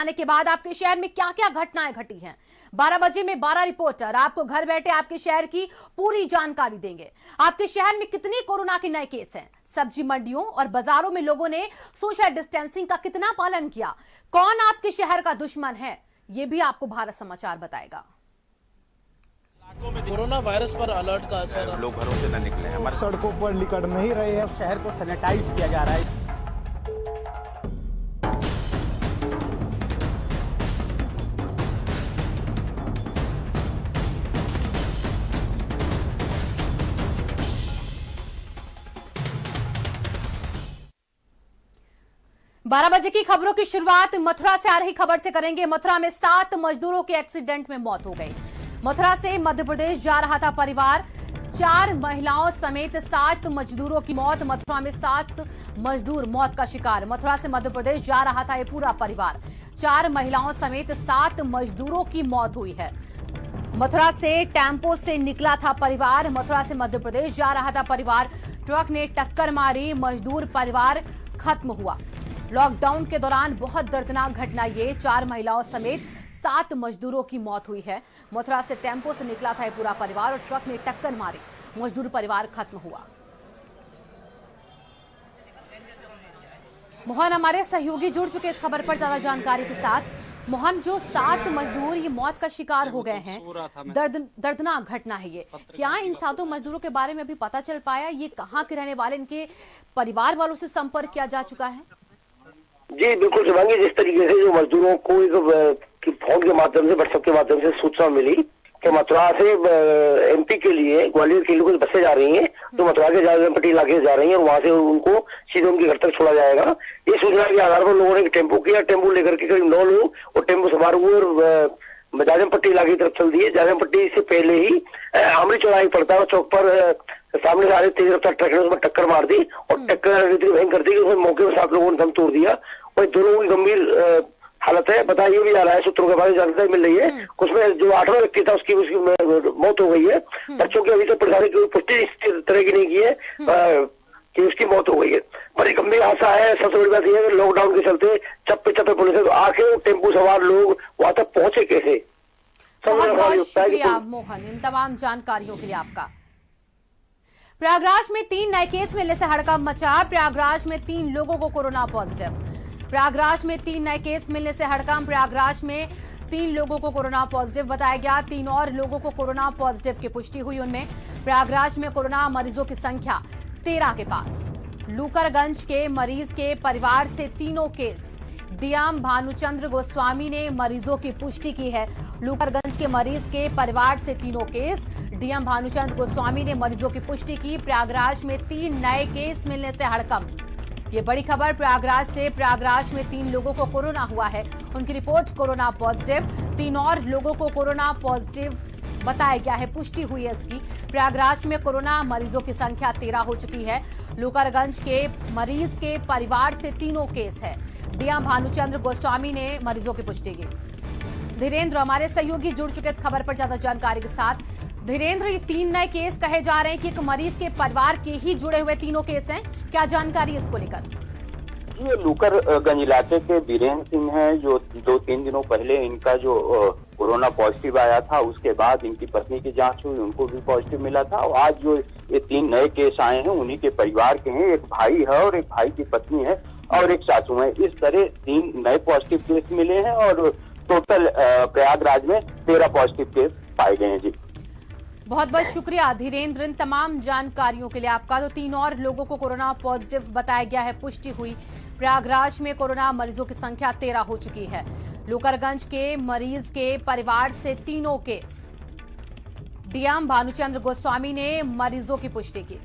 आने के बाद आपके शहर में क्या क्या घटनाएं घटी हैं। 12 बजे में 12 रिपोर्टर आपको घर बैठे आपके शहर की पूरी जानकारी देंगे। आपके शहर में कितने कोरोना के नए केस हैं, सब्जी मंडियों और बाजारों में लोगों ने सोशल डिस्टेंसिंग का कितना पालन किया, कौन आपके शहर का दुश्मन है, ये भी आपको भारत समाचार बताएगा। कोरोना वायरस पर अलर्ट का असर, लोग घरों से न निकले, हमारे सड़कों पर निकल नहीं रहे हैं, शहर को सैनिटाइज किया जा रहा है। बारह बजे की खबरों की शुरुआत मथुरा से आ रही खबर से करेंगे। मथुरा में 7 मजदूरों के एक्सीडेंट में मौत हो गई। मथुरा से मध्य प्रदेश जा रहा था परिवार, 4 महिलाओं समेत 7 मजदूरों की मौत। मथुरा में 7 मजदूर मौत का शिकार। मथुरा से मध्य प्रदेश जा रहा था ये पूरा परिवार, 4 महिलाओं समेत 7 मजदूरों की मौत हुई है। मथुरा से टेम्पो से निकला था परिवार, मथुरा से मध्य प्रदेश जा रहा था परिवार, ट्रक ने टक्कर मारी, मजदूर परिवार खत्म हुआ। लॉकडाउन के दौरान बहुत दर्दनाक घटना ये, 4 महिलाओं समेत 7 मजदूरों की मौत हुई है। मथुरा से टेम्पो से निकला था ये पूरा परिवार और ट्रक ने टक्कर मारी, मजदूर परिवार खत्म हुआ। मोहन हमारे सहयोगी जुड़ चुके इस खबर पर ज्यादा जानकारी के साथ। मोहन, जो 7 मजदूर ये मौत का शिकार हो गए हैं, दर्दनाक घटना है ये, क्या इन 7 मजदूरों के बारे में अभी पता चल पाया? ये कहाँ के रहने वाले, इनके परिवार वालों से संपर्क किया जा चुका है? जी बिल्कुल शिवांगी, जिस तरीके से जो मजदूरों को एक फोन के माध्यम से, व्हाट्सएप के माध्यम से सूचना मिली कि मथुरा से एमपी के लिए, ग्वालियर के लिए कुछ बसें जा रही हैं जो मथुरा के जाजमपट्टी इलाके से जा रही हैं और वहां से उनको सीधे उनके घर तक छोड़ा जाएगा। इस सूचना के आधार पर लोगों ने टेम्पो किया, टेम्पो लेकर के करीब 9 लोग और टेम्पो सवार हुए और जाजमपट्टी इलाके की तरफ चल दिए। जाजमपट्टी से पहले ही आमरी चौराहे पड़ता है, चौक पर सामने से आ रही तेज रफ्तार ट्रक ने उसमें टक्कर मार दी और टक्कर इतनी भयंकर थी कि उसमें मौके पर 7 लोगों ने दम तोड़ दिया और 2 लोगों की गंभीर हालत है। बताया ये भी जा रहा है, सूत्रों के बारे में जानकारी मिल रही है, उसमें जो 8वां व्यक्ति था उसकी मौत हो गई है। बच्चों की अभी तक प्रशासन की पुष्टि इस तरह की नहीं की है कि उसकी मौत हो गई है, पर एक गंभीर हादसा है। सबसे बड़ी बात यह है कि लॉकडाउन के चलते चप्पे चप्पे पुलिस है, तो आखिर टेम्पो सवार लोग वहां तक पहुंचे कैसे? बहुत बहुत शुक्रिया मोहन इन तमाम जानकारियों के लिए आपका। प्रयागराज में 3 नए केस मिलने से हड़कंप मचा। प्रयागराज में 3 लोगों को कोरोना पॉजिटिव। प्रयागराज में 3 नए केस मिलने से हड़कंप। प्रयागराज में 3 लोगों को कोरोना पॉजिटिव बताया गया। 3 और लोगों को कोरोना पॉजिटिव की पुष्टि हुई। उनमें प्रयागराज में कोरोना मरीजों की संख्या 13 के पास। लूकरगंज के मरीज के परिवार से तीनों केस। डीएम भानुचंद्र गोस्वामी ने मरीजों की पुष्टि की है। लूकरगंज के मरीज के परिवार से तीनों केस। डीएम भानुचंद्र गोस्वामी ने मरीजों की पुष्टि की। प्रयागराज में 3 नए केस मिलने से हड़कंप। ये बड़ी खबर प्रयागराज से। प्रयागराज में 3 लोगों को कोरोना हुआ है, उनकी रिपोर्ट कोरोना पॉजिटिव। 3 और लोगों को कोरोना पॉजिटिव बताया गया है, पुष्टि हुई है इसकी। प्रयागराज में कोरोना मरीजों की संख्या 13 हो चुकी है। लूकरगंज के मरीज के परिवार से तीनों केस है। डीएम भानुचंद्र गोस्वामी ने मरीजों की पुष्टि की। धीरेन्द्र हमारे सहयोगी जुड़ चुके इस खबर पर ज्यादा जानकारी के साथ। धीरेन्द्र, ये 3 नए केस कहे जा रहे हैं कि एक मरीज के परिवार के ही जुड़े हुए तीनों केस हैं, क्या जानकारी इसको लेकर? ये लूकरगंज इलाके के वीरेंद्र सिंह हैं, जो 2-3 दिनों पहले इनका जो कोरोना पॉजिटिव आया था, उसके बाद इनकी पत्नी की जांच हुई, उनको भी पॉजिटिव मिला था और आज जो ये 3 नए केस आए हैं उन्हीं के परिवार के हैं। एक भाई है और एक भाई की पत्नी है और एक सासू है। इस तरह 3 नए पॉजिटिव केस मिले हैं और टोटल प्रयागराज में 13 पॉजिटिव केस पाए गए हैं। जी बहुत बहुत शुक्रिया धीरेन्द्र इन तमाम जानकारियों के लिए आपका। तो 3 और लोगों को कोरोना पॉजिटिव बताया गया है, पुष्टि हुई। प्रयागराज में कोरोना मरीजों की संख्या 13 हो चुकी है। लूकरगंज के मरीज के परिवार से तीनों केस। डीएम भानुचंद्र गोस्वामी ने मरीजों की पुष्टि की।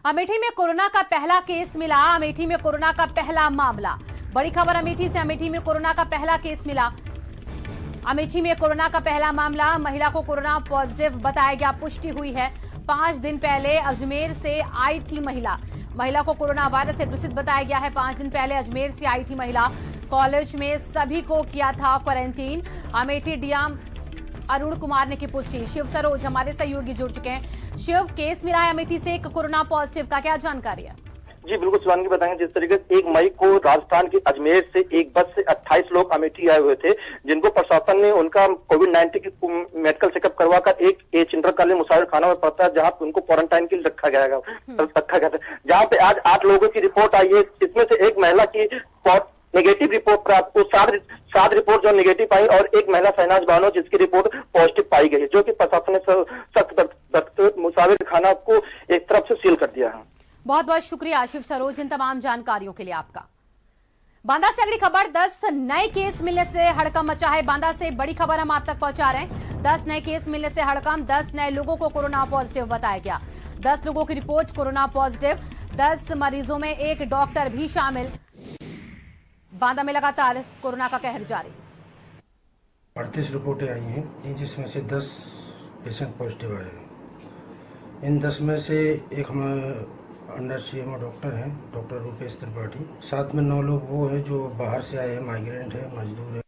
अमेठी में कोरोना का पहला केस मिला। अमेठी में कोरोना का पहला मामला, बड़ी खबर अमेठी से। अमेठी में कोरोना का पहला केस मिला। अमेठी में कोरोना का पहला मामला, महिला को कोरोना पॉजिटिव बताया गया, पुष्टि हुई है। 5 दिन पहले अजमेर से आई थी महिला को कोरोना वायरस से ग्रसित बताया गया है। 5 दिन पहले अजमेर से आई थी महिला। कॉलेज में सभी को किया था क्वारंटीन। अमेठी डीएम अरुण कुमार ने की पुष्टि। शिव सरोज हमारे सहयोगी जुड़ चुके हैं। शिव, केस मिला है अमेठी से एक कोरोना पॉजिटिव का, क्या जानकारी है? जी बिल्कुल शिवांगी बताएंगे। जिस तरीके से 1 मई को राजस्थान के अजमेर से एक बस से 28 लोग अमेठी आए हुए थे, जिनको प्रशासन ने उनका कोविड-19 की मेडिकल चेकअप करवाकर एक इंटरकालीन मुसाफिर खाना में पड़ता है, जहां पे उनको क्वारंटाइन के लिए रखा गया था। जहां पे आज 8 लोगों की रिपोर्ट आई है, इसमें से एक महिला की नेगेटिव रिपोर्ट प्राप्त, 7 रिपोर्ट जो नेगेटिव आई और एक महिला शहनाज बानो जिसकी रिपोर्ट पॉजिटिव पाई गई, जो कि प्रशासन ने सख्त मुसाफिर खाना को एक तरफ से सील कर दिया है। बहुत बहुत शुक्रिया शिव सरोज इन तमाम जानकारियों के लिए आपका। बांदा से अगली खबर, 10 नए केस मिलने से हड़कंप मचा है। बांदा से बड़ी खबर हम आप तक पहुंचा रहे हैं। 10 नए केस मिलने से हड़कंप, 10 नए लोगों को कोरोना पॉजिटिव बताया गया। 10 लोगों की रिपोर्ट कोरोना पॉजिटिव, 10 मरीजों में एक डॉक्टर भी शामिल। बांदा में लगातार कोरोना का कहर जारी। 38 रिपोर्टें आई हैं, जिसमें से 10 पेशेंट पॉजिटिव आए हैं। इन 10 में से एक हमारे अंडर सीएमओ डॉक्टर हैं, डॉक्टर रूपेश त्रिपाठी। साथ में 9 लोग वो हैं जो बाहर से आए हैं, माइग्रेंट हैं, मजदूर हैं।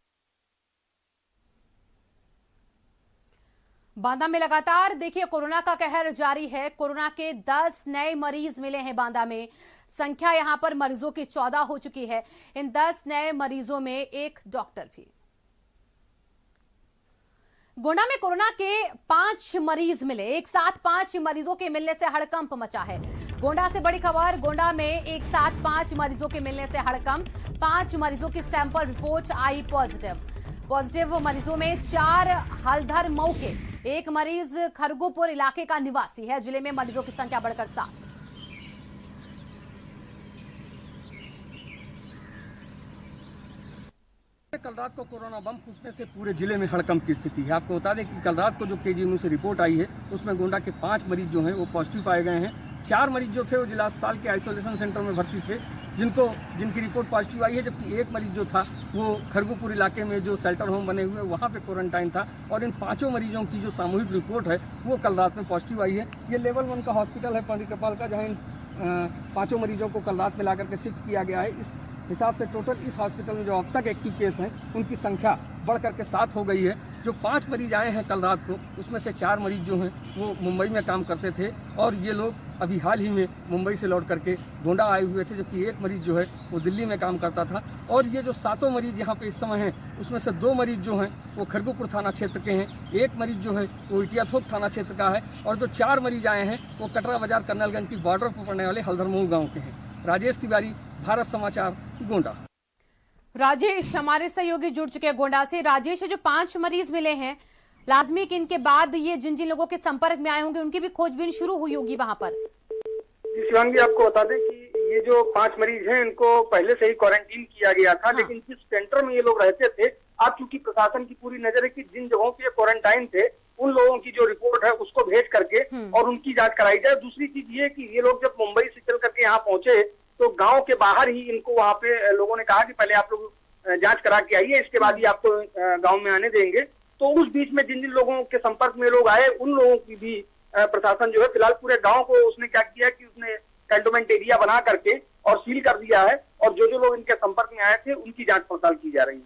बांदा में लगातार देखिए कोरोना का कहर जारी है। कोरोना के 10 नए मरीज मिले हैं बांदा में। संख्या यहां पर मरीजों की 14 हो चुकी है। इन 10 नए मरीजों में एक डॉक्टर भी। गोंडा में कोरोना के 5 मरीज मिले। एक साथ 5 मरीजों के मिलने से हड़कंप मचा है। गोंडा से बड़ी खबर, गोंडा में एक साथ 5 मरीजों के मिलने से हड़कंप। 5 मरीजों की सैंपल रिपोर्ट आई पॉजिटिव मरीजों में 4 हल्दर मऊ के, एक मरीज खरगोपुर इलाके का निवासी है। जिले में मरीजों की संख्या बढ़कर 7। कल रात को कोरोना बम फूटने से पूरे जिले में हड़कंप की स्थिति है। आपको बता दें कि कल रात को जो केजीएमयू से रिपोर्ट आई है, उसमें गोंडा के 5 मरीज जो हैं वो पॉजिटिव पाए गए हैं। 4 मरीज जो थे वो जिला अस्पताल के आइसोलेशन सेंटर में भर्ती थे, जिनकी रिपोर्ट पॉजिटिव आई है, जबकि एक मरीज जो था वो खरगोपुर इलाके में जो शेल्टर होम बने हुए वहाँ पे क्वारंटाइन था। और इन 5 मरीजों की जो सामूहिक रिपोर्ट है वो कल रात में पॉजिटिव आई है। ये लेवल 1 का हॉस्पिटल है पंडित कृपाल का, जहाँ इन 5 मरीजों को कल रात में ला करके शिफ्ट किया गया है। इस हिसाब से टोटल इस हॉस्पिटल में जो अब तक एक्टिव केस हैं उनकी संख्या बढ़ करके 7 हो गई है। जो 5 मरीज आए हैं कल रात को, उसमें से 4 मरीज जो हैं वो मुंबई में काम करते थे और ये लोग अभी हाल ही में मुंबई से लौट करके गोंडा आए हुए थे, जबकि एक मरीज जो है वो दिल्ली में काम करता था। और ये जो 7 मरीज यहाँ पे इस समय हैं, उसमें से 2 मरीज जो हैं वो खरगोपुर थाना क्षेत्र के हैं, एक मरीज जो है वो इटियाथोक थाना क्षेत्र का है, और जो 4 मरीज आए हैं वो कटरा बाजार कर्नलगंज की बॉर्डर पर पड़ने वाले हल्दरमऊ गाँव के हैं। राजेश तिवारी, भारत समाचार, गोंडा। राजेश हमारे सहयोगी जुड़ चुके हैं गोंडा से। राजेश, जो 5 मरीज मिले हैं, लाजमी कि इनके बाद ये जिन जिन लोगों के संपर्क में आए होंगे उनकी भी खोजबीन शुरू हुई होगी वहां पर। शिवांगी, आपको बता दें कि ये जो 5 मरीज हैं इनको पहले से ही क्वारंटीन किया गया था। लेकिन जिस सेंटर में ये लोग रहते थे, आज चूंकि प्रशासन की पूरी नजर है कि जिन जगहों पे क्वारंटाइन थे उन लोगों की जो रिपोर्ट है उसको भेज करके और उनकी जांच कराई जाए। दूसरी चीज ये कि ये लोग जब मुंबई से चल करके यहाँ पहुंचे तो गांव के बाहर ही इनको वहाँ पे लोगों ने कहा कि पहले आप लोग जांच करा के आइए, इसके बाद ही आपको गांव में आने देंगे। तो उस बीच में जिन जिन लोगों के संपर्क में लोग आए उन लोगों की भी प्रशासन जो है फिलहाल पूरे गांव को उसने क्या किया कि उसने कैंटोनमेंट एरिया बना करके और सील कर दिया है, और जो जो लोग इनके संपर्क में आए थे उनकी जांच पड़ताल की जा रही है।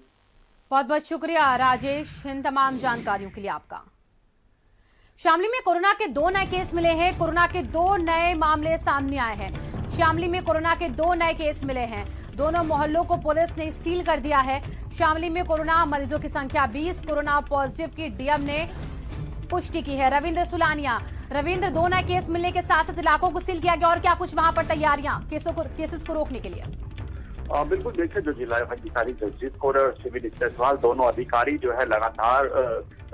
बहुत बहुत शुक्रिया राजेश इन तमाम जानकारियों के लिए आपका। शामली में कोरोना के 2 नए केस मिले हैं। कोरोना के 2 नए मामले सामने आए हैं। शामली में कोरोना के 2 नए केस मिले हैं। दोनों मोहल्लों को पुलिस ने सील कर दिया है। शामली में कोरोना मरीजों की संख्या 20। कोरोना पॉजिटिव की डीएम ने पुष्टि की है। रविंद्र सुलानिया, रविंद्र, 2 नए केस मिलने के साथ इलाकों को सील किया गया, और क्या कुछ वहां पर तैयारियां केसेस को रोकने के लिए? बिल्कुल, देखिए जो जिला अधिकारी जगजीत कौर और सिविल इस्तेसवाल दोनों अधिकारी जो है लगातार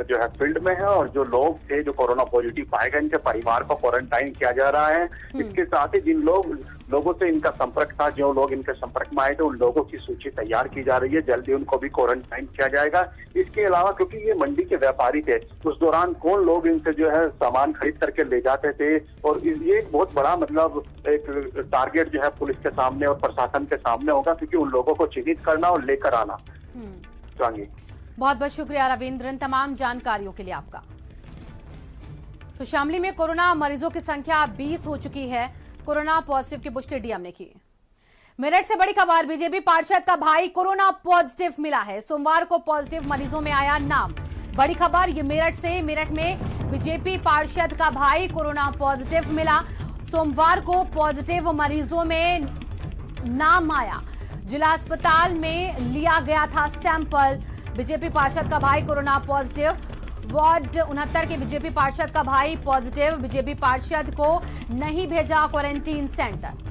जो है फील्ड में है, और जो लोग थे जो कोरोना पॉजिटिव पाए गए इनके परिवार को क्वारंटाइन किया जा रहा है। इसके साथ ही जिन लोगों से इनका संपर्क था, जो लोग इनके संपर्क में आए थे, उन लोगों की सूची तैयार की जा रही है। जल्दी उनको भी क्वारंटाइन किया जाएगा। इसके अलावा क्योंकि ये मंडी के व्यापारी थे, उस दौरान कौन लोग इनसे जो है सामान खरीद करके ले जाते थे, और ये एक बहुत बड़ा मतलब एक टारगेट जो है पुलिस के सामने और प्रशासन के सामने होगा, क्योंकि उन लोगों को चिन्हित करना और लेकर आना। बहुत बहुत शुक्रिया रविंद्र इन तमाम जानकारियों के लिए आपका। तो शामली में कोरोना मरीजों की संख्या 20 हो चुकी है। कोरोना पॉजिटिव की पुष्टि डीएम ने की। मेरठ से बड़ी खबर, बीजेपी पार्षद का भाई कोरोना पॉजिटिव मिला है। सोमवार को पॉजिटिव मरीजों में आया नाम। बड़ी खबर ये मेरठ से, मेरठ में बीजेपी पार्षद का भाई कोरोना पॉजिटिव मिला। सोमवार को पॉजिटिव मरीजों में नाम आया। जिला अस्पताल में लिया गया था सैंपल। बीजेपी पार्षद का भाई कोरोना पॉजिटिव। वार्ड 69 के बीजेपी पार्षद का भाई पॉजिटिव। बीजेपी पार्षद को नहीं भेजा क्वारंटीन सेंटर।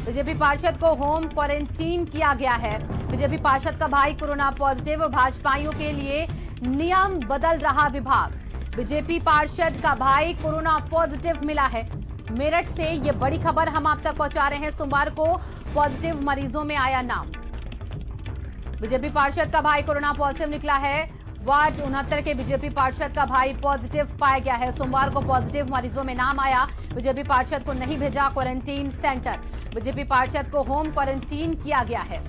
बीजेपी पार्षद को होम क्वारंटीन किया गया है। बीजेपी पार्षद का भाई कोरोना पॉजिटिव। भाजपाइयों के लिए नियम बदल रहा विभाग। बीजेपी पार्षद का भाई कोरोना पॉजिटिव मिला है। मेरठ से ये बड़ी खबर हम आप तक पहुंचा रहे हैं। सोमवार को पॉजिटिव मरीजों में आया नाम। बीजेपी पार्षद का भाई कोरोना पॉजिटिव निकला है। वार्ड 69 के बीजेपी पार्षद का भाई पॉजिटिव पाया गया है। सोमवार को पॉजिटिव मरीजों में नाम आया। बीजेपी पार्षद को नहीं भेजा क्वारंटीन सेंटर। बीजेपी पार्षद को होम क्वारंटीन किया गया है।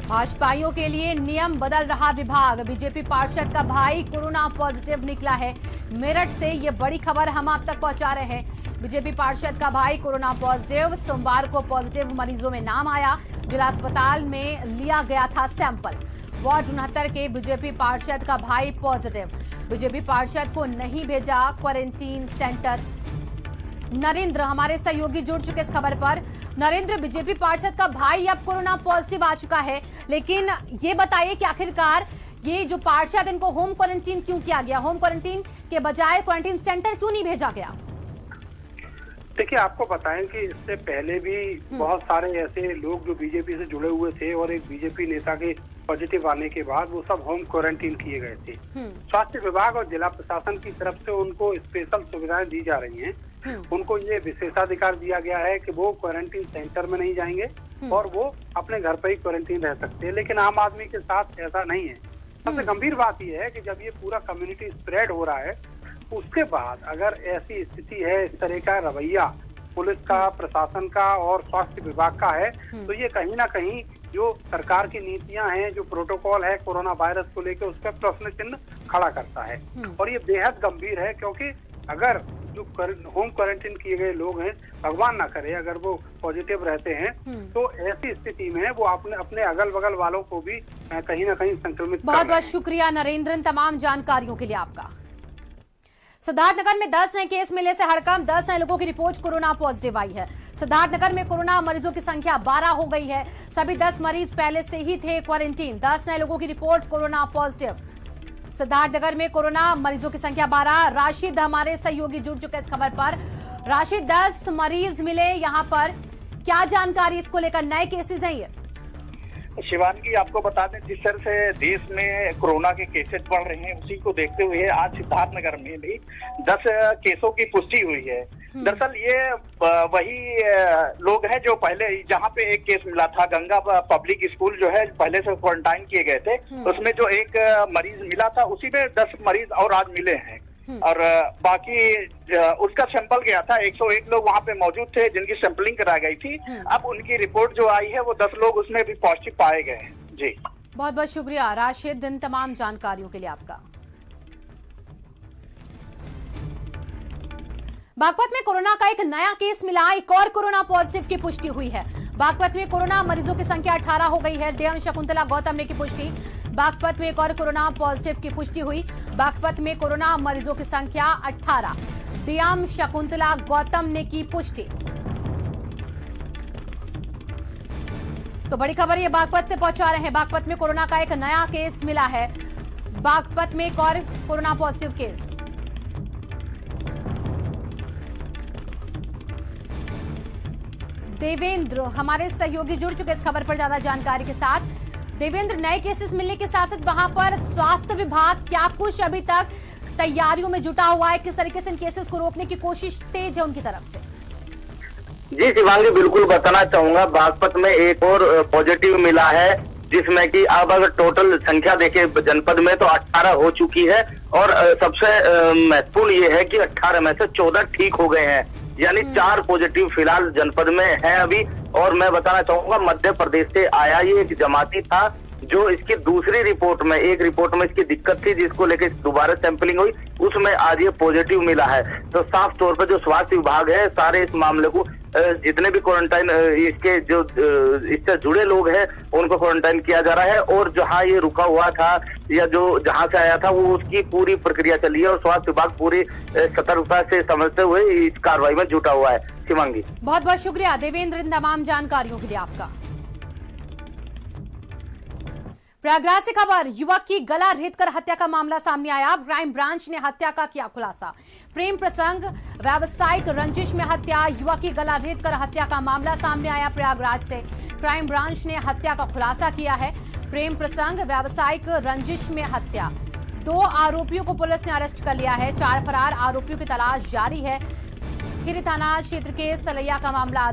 भाजपाइयों के लिए नियम बदल रहा विभाग। बीजेपी पार्षद का भाई कोरोना पॉजिटिव निकला है। मेरठ से ये बड़ी खबर हम आप तक पहुंचा रहे हैं। बीजेपी पार्षद का भाई कोरोना पॉजिटिव। सोमवार को पॉजिटिव मरीजों में नाम आया। जिला अस्पताल में लिया गया था सैंपल। वार्ड 69 के बीजेपी पार्षद का भाई पॉजिटिव। बीजेपी पार्षद को नहीं भेजा क्वारंटीन सेंटर। नरेंद्र हमारे सहयोगी जुड़ चुके इस खबर पर। नरेंद्र, बीजेपी पार्षद का भाई अब कोरोना पॉजिटिव आ चुका है, लेकिन ये बताइए कि आखिरकार ये जो पार्षद इनको होम क्वारंटीन क्यों किया गया? होम क्वारंटीन के बजाय क्वारंटीन सेंटर क्यों नहीं भेजा गया? देखिए, आपको बताएं कि इससे पहले भी बहुत सारे ऐसे लोग जो बीजेपी से जुड़े हुए थे और एक बीजेपी नेता के पॉजिटिव आने के बाद वो सब होम क्वारंटीन किए गए थे। स्वास्थ्य विभाग और जिला प्रशासन की तरफ से उनको स्पेशल सुविधाएं दी जा रही हैं। उनको ये विशेषाधिकार दिया गया है कि वो क्वारंटीन सेंटर में नहीं जाएंगे और वो अपने घर पर ही क्वारंटीन रह सकते हैं। लेकिन आम आदमी के साथ ऐसा नहीं है। सबसे गंभीर बात यह है कि जब ये पूरा कम्युनिटी स्प्रेड हो रहा है, उसके बाद अगर ऐसी स्थिति है, इस तरह का रवैया पुलिस का, प्रशासन का और स्वास्थ्य विभाग का है, तो ये कहीं ना कहीं जो सरकार की नीतियां हैं, जो प्रोटोकॉल है कोरोना वायरस को लेकर, उस पर प्रश्न चिन्ह खड़ा करता है। और ये बेहद गंभीर है, क्योंकि अगर जो होम क्वारंटीन किए गए लोग हैं, भगवान ना करे अगर वो पॉजिटिव रहते हैं, तो ऐसी स्थिति में वो अपने अगल बगल वालों को भी कहीं ना कहीं संक्रमित। बहुत बहुत शुक्रिया नरेंद्र तमाम जानकारियों के लिए आपका। सिद्धार्थनगर में 10 नए केस मिले से हड़कंप। 10 नए लोगों की रिपोर्ट कोरोना पॉजिटिव आई है। सिद्धार्थनगर में कोरोना मरीजों की संख्या 12 हो गई है। सभी 10 मरीज पहले से ही थे क्वारंटीन। 10 नए लोगों की रिपोर्ट कोरोना पॉजिटिव। सिद्धार्थनगर में कोरोना मरीजों की संख्या 12। राशिद हमारे सहयोगी जुड़ चुके इस खबर पर। राशिद, 10 मरीज मिले यहाँ पर, क्या जानकारी इसको लेकर? नए केसेज हैं ये? शिवानगी, आपको बता दें, जिस तरह से देश में कोरोना के केसेस बढ़ रहे हैं, उसी को देखते हुए आज सिद्धार्थनगर में भी 10 केसों की पुष्टि हुई है। दरअसल ये वही लोग हैं जो पहले, जहां पे एक केस मिला था, गंगा पब्लिक स्कूल जो है पहले से क्वारंटाइन किए गए थे, उसमें जो एक मरीज मिला था, उसी में 10 मरीज और आज मिले हैं। और बाकी उसका सैंपल गया था। 101 लोग वहां पे मौजूद थे जिनकी सैंपलिंग कराई गई थी। अब उनकी रिपोर्ट जो आई है वो 10 लोग उसमें भी पॉजिटिव पाए गए हैं। जी, बहुत बहुत शुक्रिया राशिद इन तमाम जानकारियों के लिए आपका। बागपत में कोरोना का एक नया केस मिला। एक और कोरोना पॉजिटिव की पुष्टि हुई है। बागपत में कोरोना मरीजों की संख्या 18 हो गई है। डीएम शकुंतला गौतम ने की पुष्टि। बागपत में एक और कोरोना पॉजिटिव की पुष्टि हुई। बागपत में कोरोना मरीजों की संख्या 18। डीएम शकुंतला गौतम ने की पुष्टि। तो बड़ी खबर ये बागपत से पहुंचा रहे हैं। बागपत में कोरोना का एक नया केस मिला है। बागपत में एक और कोरोना पॉजिटिव केस। देवेंद्र हमारे सहयोगी जुड़ चुके इस खबर पर ज्यादा जानकारी के साथ। देवेंद्र, नए केसेस मिलने के साथ साथ वहां पर स्वास्थ्य विभाग क्या कुछ अभी तक तैयारियों में जुटा हुआ है? किस तरीके से इन केसेस को रोकने की कोशिश तेज है उनकी तरफ से? जी शिवांगी, बिल्कुल बताना चाहूंगा, बागपत में एक और पॉजिटिव मिला है, जिसमें कि अब अगर टोटल संख्या देखे जनपद में तो 18 हो चुकी है। और सबसे महत्वपूर्ण ये है कि 18 में से 14 ठीक हो गए हैं, यानी 4 पॉजिटिव फिलहाल जनपद में है अभी। और मैं बताना चाहूंगा, मध्य प्रदेश से आया ये एक जमाती था, जो इसकी दूसरी रिपोर्ट में, एक रिपोर्ट में इसकी दिक्कत थी, जिसको लेकर दोबारा सैंपलिंग हुई, उसमें आज ये पॉजिटिव मिला है। तो साफ तौर पर जो स्वास्थ्य विभाग है, सारे इस मामले को जितने भी क्वारंटाइन इसके जो इससे जुड़े लोग हैं उनको क्वारंटाइन किया जा रहा है। और जहां ये रुका हुआ था या जो जहां से आया था वो उसकी पूरी प्रक्रिया चली है और स्वास्थ्य विभाग पूरी सतर्कता से समझते हुए इस कार्रवाई में जुटा हुआ है। शिवांगी, बहुत बहुत शुक्रिया देवेंद्र इन तमाम जानकारियों के लिए आपका। प्रयागराज से खबर, युवक की गला रेतकर हत्या का मामला सामने आया। क्राइम ब्रांच ने हत्या का किया खुलासा। प्रेम प्रसंग, व्यावसायिक रंजिश में हत्या, युवक की गला रेतकर हत्या का मामला सामने आया प्रयागराज से। क्राइम ब्रांच ने हत्या का खुलासा किया है। प्रेम प्रसंग, व्यावसायिक रंजिश में हत्या, 2 आरोपियों को पुलिस ने अरेस्ट कर लिया है। 4 फरार आरोपियों की तलाश जारी है। खीरी थाना क्षेत्र के सलैया का मामला।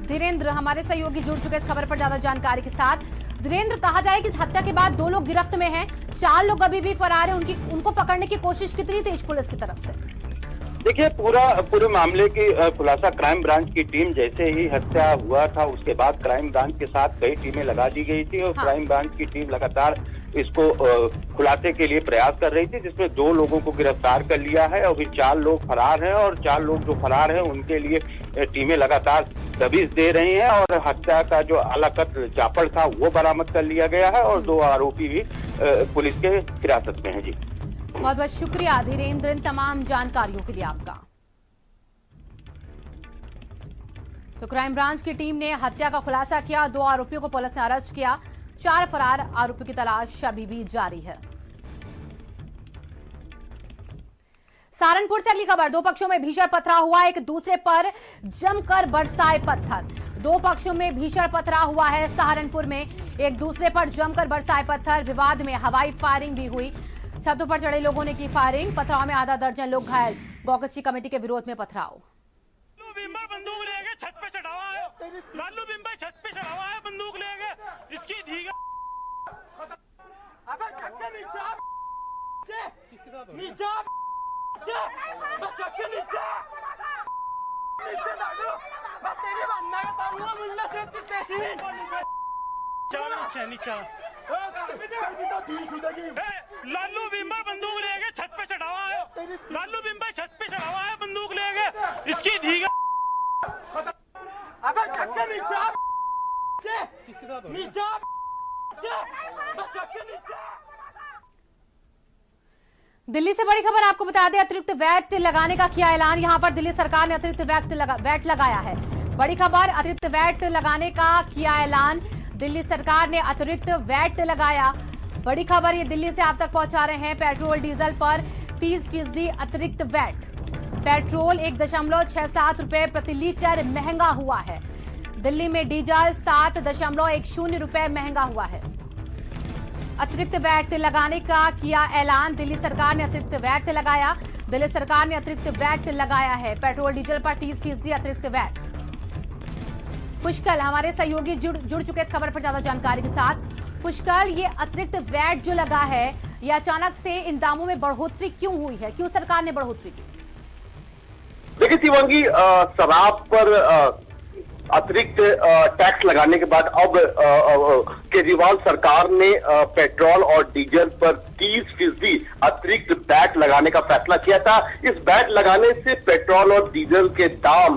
धीरेन्द्र हमारे सहयोगी जुड़ चुके इस खबर पर ज्यादा जानकारी के साथ। धीरेन्द्र, कहा जाए कि इस हत्या के बाद 2 लोग गिरफ्त में हैं, 4 लोग अभी भी फरार हैं। उनको पकड़ने की कोशिश कितनी तेज पुलिस की तरफ से? देखिए, पूरे मामले की खुलासा क्राइम ब्रांच की टीम जैसे ही हत्या हुआ था उसके बाद क्राइम ब्रांच के साथ कई टीमें लगा दी गई थी और क्राइम ब्रांच की टीम लगातार इसको खुलासे के लिए प्रयास कर रही थी, जिसमें 2 लोगों को गिरफ्तार कर लिया है। अभी 4 लोग फरार हैं और 4 लोग जो फरार हैं उनके लिए टीमें लगातार दबिश दे रही हैं और हत्या का जो आलाकत चापड़ था वो बरामद कर लिया गया है और 2 आरोपी भी पुलिस के हिरासत में हैं। जी, बहुत बहुत शुक्रिया धीरेन्द्र इन तमाम जानकारियों के लिए आपका। तो क्राइम ब्रांच की टीम ने हत्या का खुलासा किया, 2 आरोपियों को पुलिस ने अरेस्ट किया। 4 फरार आरोपियों की तलाश अभी भी जारी है। सहारनपुर से अगली खबर, 2 पक्षों में भीषण पथराव हुआ, एक दूसरे पर जमकर बरसाए पत्थर। 2 पक्षों में भीषण पथराव हुआ है सहारनपुर में, एक दूसरे पर जमकर बरसाए पत्थर। विवाद में हवाई फायरिंग भी हुई, छतों पर चढ़े लोगों ने की फायरिंग। पथराव में आधा दर्जन लोग घायल, गौकची कमेटी के विरोध में पथराव। बंदूक लेके छत पे चढ़ावा है, लालू बिंबर छत पे चढ़ावा है, बंदूक लेके इसकी धीगा अबे चक्के नीचे नीचे चक्के नीचे नीचे दादू मैं तेरी बनना का ताऊंगा मुल्ला से तेसी चल नीचे नीचे लालू बिंबर बंदूक लेके छत पे चढ़ावा है, लालू बिंबर छत पे चढ़ावा है, बंदूक लेके इसकी धीगा अबे चक्के नीचे नीचे चक्के नीचे। दिल्ली से बड़ी खबर आपको बता दें, अतिरिक्त वैट लगाने का किया ऐलान। यहां पर दिल्ली सरकार ने अतिरिक्त वैट लगाया है। बड़ी खबर, अतिरिक्त वैट लगाने का किया ऐलान। दिल्ली सरकार ने अतिरिक्त वैट लगाया। बड़ी खबर ये दिल्ली से आप तक पहुंचा रहे हैं। पेट्रोल डीजल पर 30% अतिरिक्त वैट। पेट्रोल 1.67 रुपए प्रति लीटर महंगा हुआ है। दिल्ली में डीजल 7.10 रुपए महंगा हुआ है। अतिरिक्त वैट लगाने का किया ऐलान। दिल्ली सरकार ने अतिरिक्त वैट लगाया। दिल्ली सरकार ने अतिरिक्त वैट लगाया है। पेट्रोल डीजल पर 30% अतिरिक्त वैट। पुष्कल हमारे सहयोगी जुड़ चुके इस खबर पर ज्यादा जानकारी के साथ। पुष्कल, ये अतिरिक्त वैट जो लगा है, ये अचानक से इन दामों में बढ़ोतरी क्यों हुई है? क्यों सरकार ने बढ़ोतरी की? देखिए शिवांगी, शराब पर अतिरिक्त टैक्स लगाने के बाद अब केजरीवाल सरकार ने पेट्रोल और डीजल पर 30% अतिरिक्त वैट लगाने का फैसला किया था। इस वैट लगाने से पेट्रोल और डीजल के दाम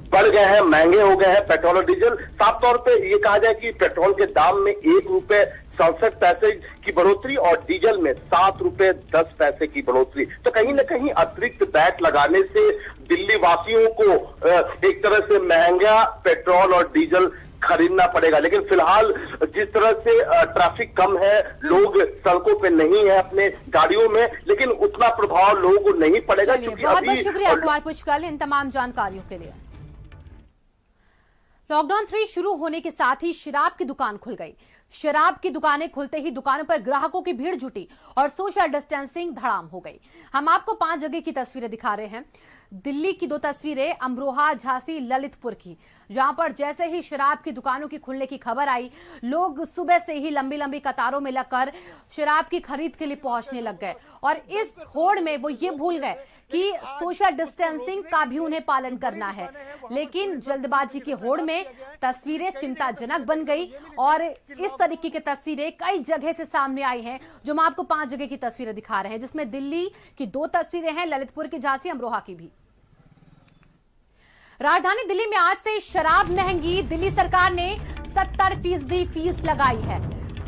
बढ़ गए हैं, महंगे हो गए हैं पेट्रोल और डीजल। साफ तौर पे ये कहा जाए कि पेट्रोल के दाम में 1 रुपए 67 पैसे की बढ़ोतरी और डीजल में 7 रुपए 10 पैसे की बढ़ोतरी। तो कहीं ना कहीं अतिरिक्त वैट लगाने से दिल्ली वासियों को एक तरह से महंगा पेट्रोल और डीजल खरीदना पड़ेगा। लेकिन फिलहाल जिस तरह से ट्रैफिक कम है, लोग सड़कों पे नहीं है अपने गाड़ियों में, लेकिन उतना प्रभाव लोगों को नहीं पड़ेगा। क्योंकि बहुत बहुत शुक्रिया कुमार पुष्कल इन तमाम जानकारियों के लिए। लॉकडाउन 3 शुरू होने के साथ ही शराब की दुकान खुल गई। शराब की दुकानें खुलते ही दुकानों पर ग्राहकों की भीड़ जुटी और सोशल डिस्टेंसिंग धड़ाम हो गई। हम आपको 5 जगह की तस्वीरें दिखा रहे हैं। दिल्ली की 2 तस्वीरें, अमरोहा, झांसी, ललितपुर की, जहां पर जैसे ही शराब की दुकानों की खुलने की खबर आई, लोग सुबह से ही लंबी लंबी कतारों में लगकर शराब की खरीद के लिए पहुंचने लग गए और इस होड़ में वो ये भूल गए कि सोशल डिस्टेंसिंग का भी उन्हें पालन करना है। लेकिन जल्दबाजी की होड़ में तस्वीरें चिंताजनक बन गई और इस तरीके की तस्वीरें कई जगह से सामने आई हैं, जो हम आपको 5 जगह की तस्वीरें दिखा रहे हैं, जिसमें दिल्ली की 2 तस्वीरें हैं, ललितपुर की, झांसी, अमरोहा की भी। राजधानी दिल्ली में आज से शराब महंगी। दिल्ली सरकार ने 70% फीस लगाई है।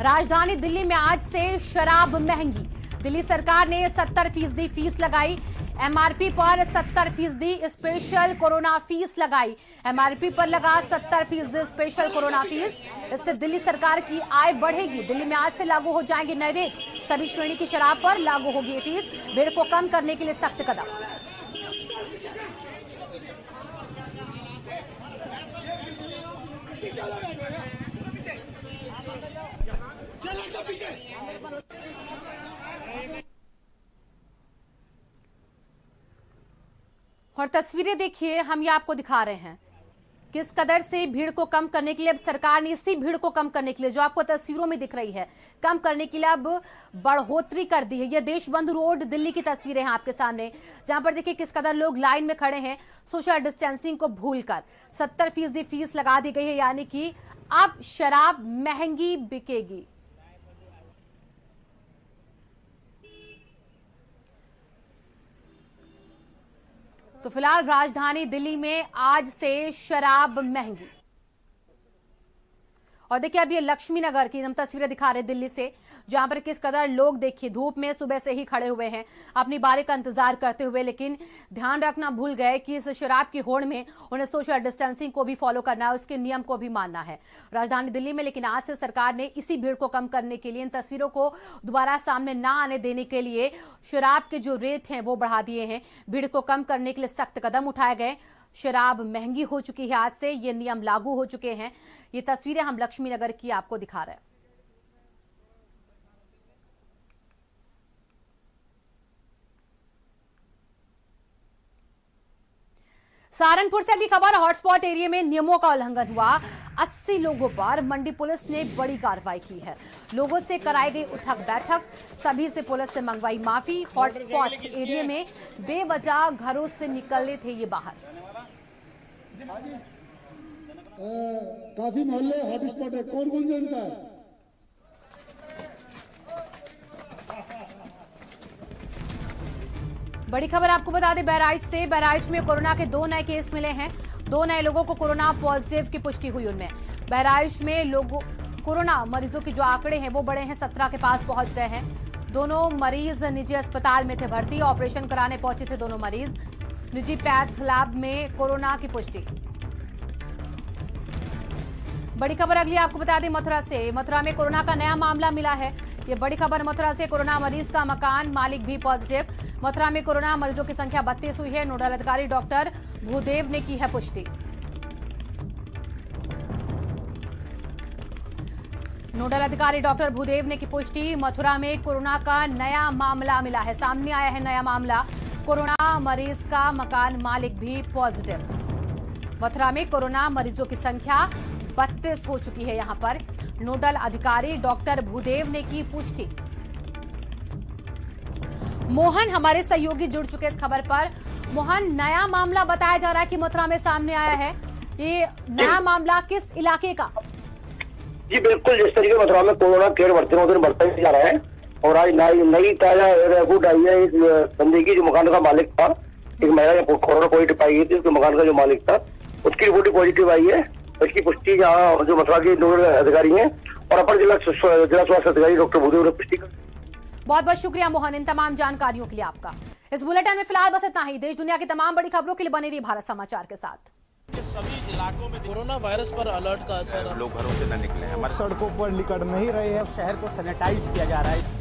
राजधानी दिल्ली में आज से शराब महंगी। दिल्ली सरकार ने 70% फीस लगाई। एमआरपी पर 70% स्पेशल कोरोना फीस लगाई। एमआरपी पर लगा 70% स्पेशल कोरोना फीस। इससे दिल्ली सरकार की आय बढ़ेगी। दिल्ली में आज से लागू हो जाएंगे नए रेट। सभी श्रेणी की शराब पर लागू होगी ये फीस। भीड़ को कम करने के लिए सख्त कदम। और तस्वीरें देखिए, हम ये आपको दिखा रहे हैं किस कदर से भीड़ को कम करने के लिए अब सरकार ने इसी भीड़ को कम करने के लिए, जो आपको तस्वीरों में दिख रही है, कम करने के लिए अब बढ़ोतरी कर दी है। ये देशबंधु रोड दिल्ली की तस्वीरें हैं आपके सामने, जहां पर देखिए किस कदर लोग लाइन में खड़े हैं सोशल डिस्टेंसिंग को भूलकर। 70% फीस लगा दी गई है, यानी कि अब शराब महंगी बिकेगी। तो फिलहाल राजधानी दिल्ली में आज से शराब महंगी। और देखिए अब ये लक्ष्मी नगर की हम तस्वीरें दिखा रहे हैं दिल्ली से, जहां पर किस कदर लोग देखिए धूप में सुबह से ही खड़े हुए हैं अपनी बारी का इंतजार करते हुए, लेकिन ध्यान रखना भूल गए कि इस शराब की होड़ में उन्हें सोशल डिस्टेंसिंग को भी फॉलो करना है, उसके नियम को भी मानना है राजधानी दिल्ली में। लेकिन आज से सरकार ने इसी भीड़ को कम करने के लिए, इन तस्वीरों को दोबारा सामने ना आने देने के लिए शराब के जो रेट हैं वो बढ़ा दिए हैं। भीड़ को कम करने के लिए सख्त कदम उठाए गए। शराब महंगी हो चुकी है, आज से ये नियम लागू हो चुके हैं। ये तस्वीरें हम लक्ष्मी नगर की आपको दिखा रहे हैं। सहारनपुर से अगली खबर, हॉटस्पॉट एरिया में नियमों का उल्लंघन हुआ। 80 लोगों पर मंडी पुलिस ने बड़ी कार्रवाई की है। लोगों से कराई गई उठक बैठक, सभी से पुलिस ने मंगवाई माफी। हॉटस्पॉट एरिया में बेवजह घरों से निकले थे ये बाहर। काफी मोहल्ले हॉटस्पॉट है, कौन कौन जानता है? बड़ी खबर आपको बता दें बहराइच से। बहराइच में कोरोना के 2 नए केस मिले हैं। 2 नए लोगों को कोरोना पॉजिटिव की पुष्टि हुई। उनमें बहराइच में लोगों कोरोना मरीजों के जो आंकड़े हैं वो बढ़े हैं, 17 के पास पहुंच गए हैं। दोनों मरीज निजी अस्पताल में थे भर्ती। ऑपरेशन कराने पहुंचे थे दोनों मरीज। निजी पैथ लैब में कोरोना की पुष्टि। बड़ी खबर अगली आपको बता दें मथुरा से। मथुरा में कोरोना का नया मामला मिला है। ये बड़ी खबर मथुरा से। कोरोना मरीज का मकान मालिक भी पॉजिटिव। मथुरा में कोरोना मरीजों की संख्या 32 हुई है। नोडल अधिकारी डॉक्टर भूदेव ने की है पुष्टि। नोडल अधिकारी डॉक्टर भूदेव ने की पुष्टि। मथुरा में कोरोना का नया मामला मिला है, सामने आया है नया मामला। कोरोना मरीज का मकान मालिक भी पॉजिटिव। मथुरा में कोरोना मरीजों की संख्या 32 हो चुकी है। यहां पर नोडल अधिकारी डॉक्टर भूदेव ने की पुष्टि। मोहन हमारे सहयोगी जुड़ चुके इस खबर पर। मोहन, नया मामला बताया जा रहा है कि मथुरा में सामने आया है। ये नया मामला किस इलाके का? जी बिल्कुल, जिस तरीके मथुरा में कोरोना केयर बढ़ता ही जा रहा है और आज नई ताजा रिपोर्ट आई है। एक बंदे की जो मकान का मालिक था, एक महिला कोरोना पॉजिटिव पाई गई थी, उसके मकान का जो मालिक था उसकी रिपोर्ट पॉजिटिव आई है। इसकी पुष्टि यहाँ जो मथुरा के नोडल अधिकारी हैं और अपर जिला स्वास्थ्य अधिकारी डॉक्टर भूदेव ने पुष्टि कर। बहुत बहुत शुक्रिया मोहन इन तमाम जानकारियों के लिए आपका। इस बुलेटिन में फिलहाल बस इतना ही। देश दुनिया की तमाम बड़ी खबरों के लिए बने रहिए भारत समाचार के साथ। सभी इलाकों में कोरोना वायरस पर अलर्ट का असर, लोग घरों से न निकले, हमारे सड़कों पर निकल नहीं रहे हैं, शहर को सैनिटाइज किया जा रहा है।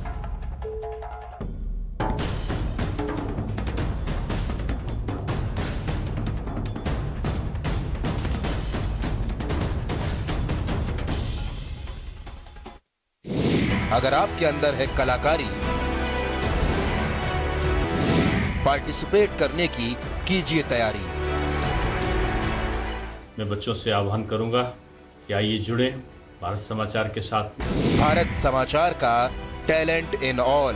अगर आपके अंदर है कलाकारी, पार्टिसिपेट करने की कीजिए तैयारी। मैं बच्चों से आह्वान करूंगा कि आइए जुड़ें भारत समाचार के साथ। भारत समाचार का टैलेंट इन ऑल।